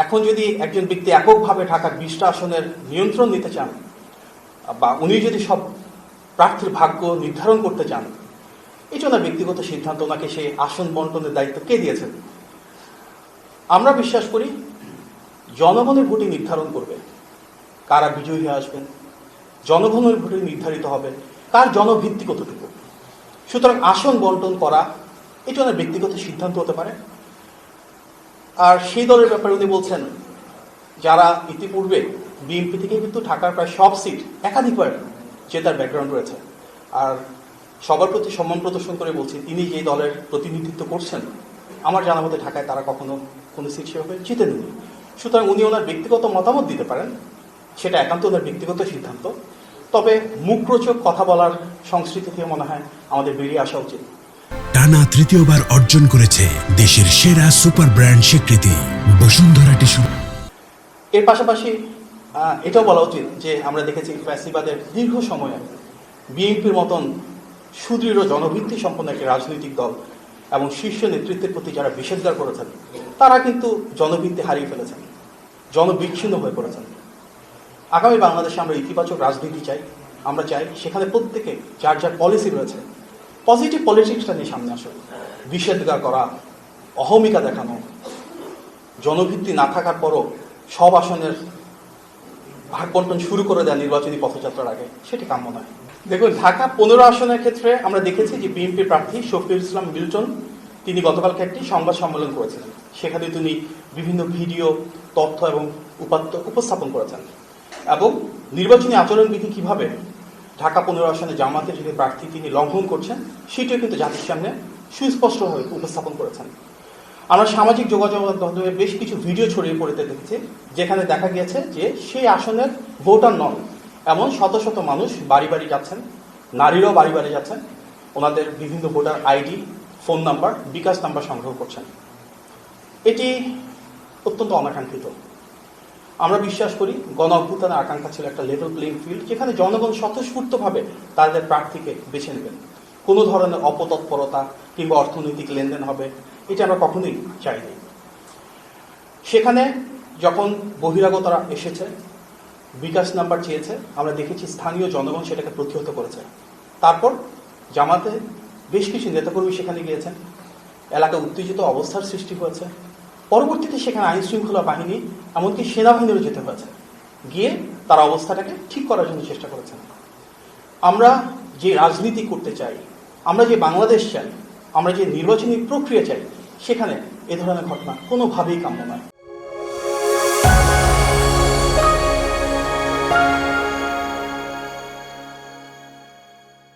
এখন যদি একজন ব্যক্তি এককভাবে ঢাকার 20টা আসনের নিয়ন্ত্রণ নিতে চান বা উনি যদি সব প্রার্থীর ভাগ্য নির্ধারণ করতে চান, এই জন্য ব্যক্তিগত সিদ্ধান্ত, ওনাকে সেই আসন বন্টনের দায়িত্ব কে দিয়েছেন? আমরা বিশ্বাস করি জনগণের ভোটে নির্ধারণ করবে কারা বিজয়ী হয়ে আসবেন, জনগণের ভোটে নির্ধারিত হবে কার জনভিত্তি কতটুকু। সুতরাং আসন বন্টন করা এটা ওনার ব্যক্তিগত সিদ্ধান্ত হতে পারে। আর সেই দলের ব্যাপারে উনি বলছেন যারা ইতিপূর্বে বিএনপি থেকে কিন্তু ঢাকার প্রায় সব সিট একাধিকবার জেতার ব্যাকগ্রাউন্ড রয়েছে। আর সবার প্রতি সম্মান প্রদর্শন করে বলছি, তিনি যে দলের প্রতিনিধিত্ব করছেন আমার জানা মতে ঢাকায় তারা কখনো কোনো সিট সেভাবে জিতেননি। সুতরাং উনি ওনার ব্যক্তিগত মতামত দিতে পারেন, সেটা একান্ত ওনার ব্যক্তিগত সিদ্ধান্ত। তবে মুখরোচক কথা বলার সংস্কৃতি থেকে মনে হয় আমাদের বেরিয়ে আসা উচিত। টানা তৃতীয়বার অর্জন করেছে দেশের সেরা সুপার ব্র্যান্ড স্বীকৃতি বসুন্ধরা টিস্যু। এর পাশাপাশি এটাও বলা উচিত যে আমরা দেখেছি ফ্যাসিবাদের দীর্ঘ সময়ে বিএনপির মতন সুদৃঢ় জনভিত্তি সম্পন্ন একটি রাজনৈতিক দল এবং শীর্ষ নেতৃত্বের প্রতি যারা বিষেধগার করেছেন তারা কিন্তু জনভিত্তি হারিয়ে ফেলেছেন, জনবিচ্ছিন্ন হয়ে পড়েছেন। আগামী বাংলাদেশে আমরা ইতিবাচক রাজনীতি চাই। আমরা চাই সেখানে প্রত্যেকে যার যার পলিসি রয়েছে পজিটিভ পলিটিক্সটা নিয়ে সামনে আসে। বিষেধগার করা, অহমিকা দেখানো, জনভিত্তি না থাকার পরও সব আসনের ভাগ বন্টন শুরু করে দেয় নির্বাচনী পথযাত্রার আগে, সেটি কাম্য নয়। দেখুন, ঢাকা 15 আসনের ক্ষেত্রে আমরা দেখেছি যে বিএনপি প্রার্থী শফিউল ইসলাম মিল্টন তিনি গতকালকে একটি সংবাদ সম্মেলন করেছিলেন। সেখানে তিনি বিভিন্ন ভিডিও, তথ্য এবং উপাত্ত উপস্থাপন করেছেন এবং নির্বাচনী আচরণবিধি কিভাবে ঢাকা 15 আসনে জামাতের যে প্রার্থী তিনি লঙ্ঘন করছেন সেটিও কিন্তু জাতির সামনে সুস্পষ্টভাবে উপস্থাপন করেছেন। আমরা সামাজিক যোগাযোগ মাধ্যমে বেশ কিছু ভিডিও ছড়িয়ে পড়তে দেখেছি যেখানে দেখা গিয়েছে যে সেই আসনের ভোটার নন এমন শত শত মানুষ বাড়ি বাড়ি যাচ্ছেন, নারীরাও বাড়ি বাড়ি যাচ্ছেন, ওনাদের বিভিন্ন ভোটার আইডি, ফোন নাম্বার, বিকাশ নাম্বার সংগ্রহ করছেন। এটি অত্যন্ত অনাকাঙ্ক্ষিত। আমরা বিশ্বাস করি গণ অভ্যুত্থানের আকাঙ্ক্ষা ছিল একটা লেভেল প্লেইং ফিল্ড যেখানে জনগণ স্বতঃস্ফূর্তভাবে তাদের প্রার্থীকে বেছে নেবেন। কোনো ধরনের অপতৎপরতা কিংবা অর্থনৈতিক লেনদেন হবে এটা আমরা কখনোই চাইনি। সেখানে যখন বহিরাগতরা এসেছে, বিকাশ নাম্বার চেয়েছে, আমরা দেখেছি স্থানীয় জনগণ সেটাকে প্রতিহত করেছে। তারপর জামাতে বেশ কিছু নেতাকর্মী সেখানে গিয়েছেন, এলাকায় উত্তেজিত অবস্থার সৃষ্টি হয়েছে। পরবর্তীতে সেখানে আইন শৃঙ্খলা বাহিনী এমনকি সেনাবাহিনীরও যেতে হয়েছে, গিয়ে তারা অবস্থাটাকে ঠিক করার জন্য চেষ্টা করেছেন। আমরা যে রাজনীতি করতে চাই, আমরা যে বাংলাদেশ চাই, আমরা যে নির্বাচনী প্রক্রিয়া চাই, সেখানে এ ধরনের ঘটনা কোনোভাবেই কাম্য নয়।